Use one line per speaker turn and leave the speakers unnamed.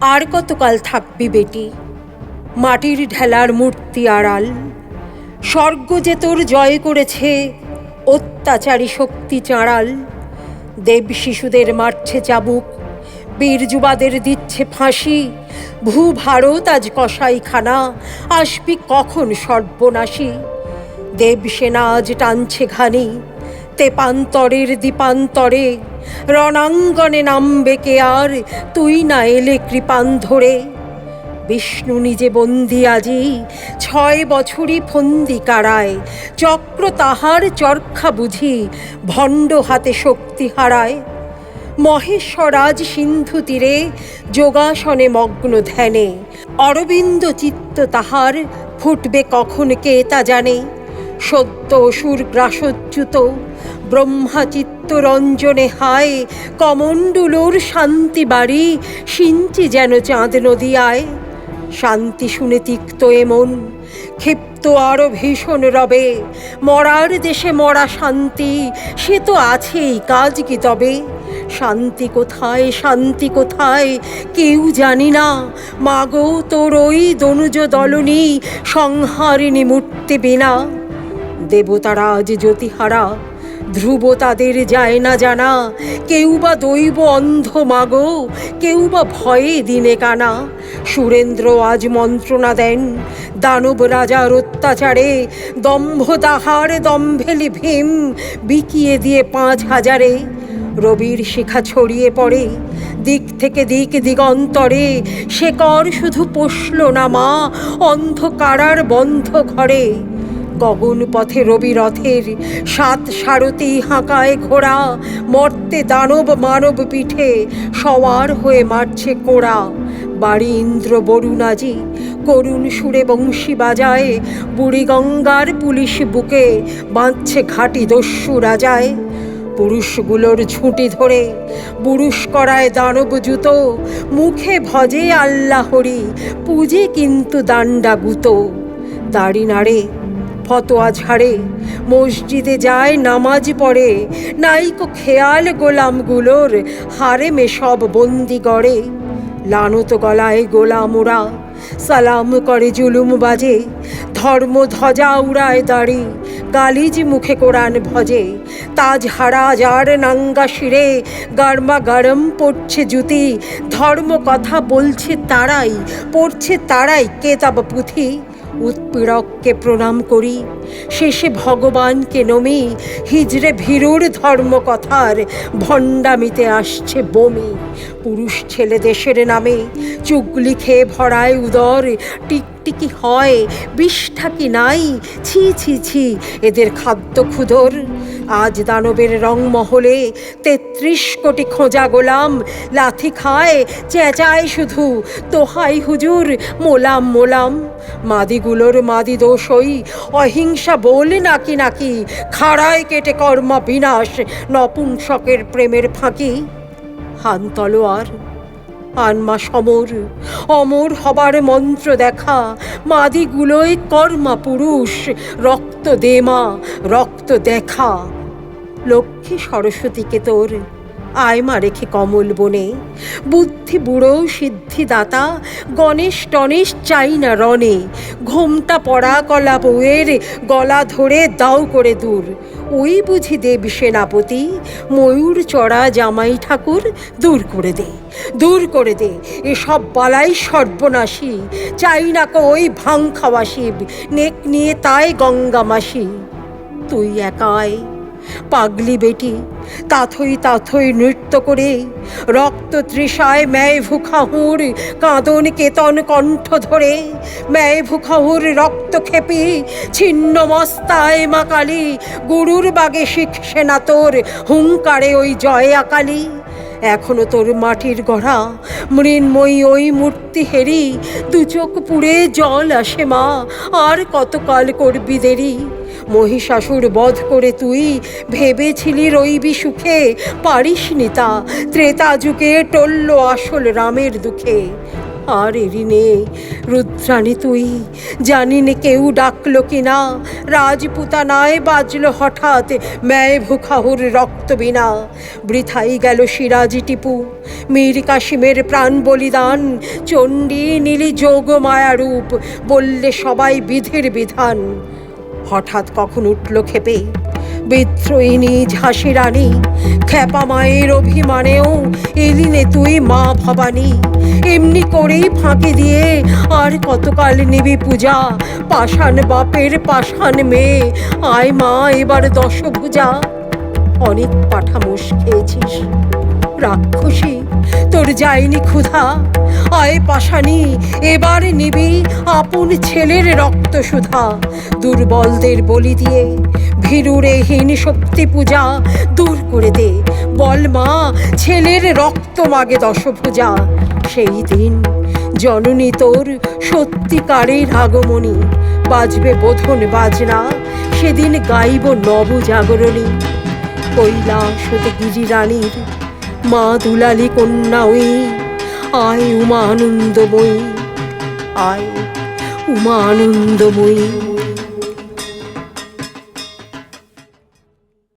আর কতকাল থাকবি বেটি, মাটির ঢেলার মূর্তি আড়াল? স্বর্গ যে তোর জয় করেছে অত্যাচারী শক্তি চাঁড়াল। দেব শিশুদের মারছে চাবুক, বীর যুবাদের দিচ্ছে ফাঁসি। ভূভারত আজ কসাইখানা, আসবি কখন সর্বনাশী? দেবসেনা আজ টানছে ঘানি, তেপান্তরের দীপান্তরে। রণাঙ্গনে নামবে কে আর, তুই না এলে কৃপান ধরে? বিষ্ণু নিজে বন্দি আজি, 6 বছরই ফন্দি কারায়। চক্র তাহার চরখা বুঝি, ভণ্ড হাতে শক্তি হারায়। মহেশ্বর আজ সিন্ধু তীরে, যোগাসনে মগ্ন ধ্যানে। অরবিন্দ চিত্ত তাহার, ফুটবে কখন কে তা জানে। সত্য অসুর গ্রাসচ্যুত, ব্রহ্মা চিত্তরঞ্জনে হায়। কমণ্ডলুর শান্তি বাড়ি, সিঞ্চি যেন চাঁদ নদিয়ায়। শান্তি শুনে তিক্ত এ মন, ক্ষিপ্ত আরো ভীষণ রবে। মরার দেশে মরা শান্তি, সে তো আছেই, কাজ কি তবে? শান্তি কোথায়, শান্তি কোথায়, কেউ জানি না। মাগো তোর ওই দনুজ দলনী, সংহারিণী মূর্তি বিনা। দেবতারা আজ জ্যোতিহারা, ধ্রুব তাদের যায় না জানা। কেউ বা দৈব অন্ধ মাগো, কেউ বা ভয়ে দিনে কানা। সুরেন্দ্র আজ মন্ত্রণা দেন, দানব রাজার অত্যাচারে। দম্ভ তাহার দম্ভেলি ভীম, বিকিয়ে দিয়ে 5000-এ। রবির শিখা ছড়িয়ে পড়ে দিক থেকে দিক দিগন্তরে। সে কর শুধু পোষল না মা, অন্ধকারার বন্ধ ঘরে। গগন পথে রবি রথের 7 সারথি হাঁকায় ঘোড়া। মর্তে দানব মানব পিঠে, সওয়ার হয়ে মারছে কোড়া। বাড়ি ইন্দ্র বরুণ আজি, করুণ সুরে বংশী বাজায়। বুড়ি গঙ্গার পুলিশ বুকে, বাঁধছে ঘাটি দস্যু রাজায়। পুরুষগুলোর ঝুঁটি ধরে বুরুষ করায় দানব জুতো। মুখে ভজে আল্লাহরি, পূজে কিন্তু দান্ডা গুতো। দাড়ি নাড়ে, ফতোয়া ঝাড়ে, মসজিদে যায় নামাজ পড়ে। নাইকো খেয়াল গোলামগুলোর, হারেমে সব বন্দি গড়ে। লানত গলায় গোলাম ওরা, সালাম করে জুলুম বাজে। ধর্ম ধ্বজা উড়ায় দাড়ি, গালিজ মুখে কোরআন ভজে। তাজ হারা যার নাঙ্গা শিরে, গারমা গরম পড়ছে জুতি। ধর্ম কথা বলছে তারাই, পড়ছে তারাই কেতাব পুঁথি। উৎপীড়ককে প্রণাম করি, শেষে ভগবানকে নমি। হিজড়ে ভীরুর ধর্মকথার, ভণ্ডামিতে আসছে বমি। পুরুষ ছেলে দেশের নামে, চুগলি খেয়ে ভরায় উদর। টিকটিকি হয়, বিষ্ঠা কি নাই, ছি ছি ছি এদের খাদ্য ক্ষুধর। আজ দানবের রংমহলে 33 কোটি খোঁজা গোলাম। লাথি খায়, চেঁচায় শুধু, দোহাই হুজুর মোলাম মোলাম। মাদিগুলোর মাদি দোষই, অহিংসা বলে নাকি নাকি। খাড়ায় কেটে কর্মা বিনাশ, নপুংসকের প্রেমের ফাঁকি। হান তলোয়ার, আনমা সমর, অমর হবার মন্ত্র দেখা। মাদিগুলোই কর্মা পুরুষ, রক্ত দে মা, রক্ত দেখা। লক্ষ্মী সরস্বতীকে তোর আয়মা রেখে কমল বনে। বুদ্ধি বুড়ো সিদ্ধিদাতা, গণেশ টনেশ চাই না রণে। ঘোমটা পড়া কলা বউয়ের, গলা ধরে দাও করে দূর। ওই বুঝি দেব সেনাপতি, ময়ূর চড়া জামাই ঠাকুর। দূর করে দে, দূর করে দে এসব বালাই সর্বনাশী। চাই না কো ওই ভাং খাওয়া শিব, নেক নিয়ে তাই গঙ্গা মাসি। তুই একাই পাগলি বেটি, তাথই তাথই নৃত্য করে। রক্ত তৃষায় ম্যায় ভুখাহুর, কাঁদন কেতন কণ্ঠ ধরে। ম্যায় ভুখাহুর রক্ত খেপি, ছিন্ন মস্তায় মা কালী। গুরুর বাগে শিখছে না তোর, হুঙ্কারে ওই জয় আকালী। এখনো তোর মাটির গড়া মৃন্ময়ী ওই মূর্তি হেরি। 2 চোখ পুড়ে জল আসে মা, আর কতকাল করবি দেরি? মহিষাসুর বধ করে তুই ভেবেছিলি রইবি সুখে। পারিসনি তা, ত্রেতা যুগে টলল আসল রামের দুঃখে। আর এরিনে রুদ্রাণী তুই, জানি নে কেউ ডাকলো কিনা, রাজপুতানায় বাজলো হঠাৎ ম্যায় ভুখাহুর রক্ত বিনা। বৃথাই গেল সিরাজি টিপু, মীর কাসিমের প্রাণ বলিদান, চণ্ডী নীলি যোগ মায়া রূপ, বললে সবাই বিধির বিধান। হঠাৎ কখন উঠল ক্ষেপে বিদ্রোহিণী ঝাঁসি রানী, খ্যাপা মায়ের অভিমানেও এলিনে তুই মা ভবানী। এমনি করেই ফাঁকি দিয়ে আর কতকাল নিবি পূজা, পাষাণ বাপের পাষাণ মেয়ে, আয় মা এবার দশভুজা। অনেক পাঠা মোষ খেয়েছিস রাক্ষসী, তোর যায়নি ক্ষুধা, আয় পাষাণী এবার নিবি আপন ছেলের রক্ত সুধা। দুর্বলদের বলি দিয়ে ভীরুরে হীন শক্তি পূজা দূর করে দে, বল মা ছেলের রক্ত মাগে দশভুজা। সেই দিন জননী তোর সত্যিকারের আগমনী, বাজবে বোধন বাজনা, সেদিন গাইব নব জাগরণী। কৈলাস হতে গিরি রানীর মা দুলালী কন্যা ওই, আয় উমা আনন্দময়ী, আয় উমা আনন্দময়ী।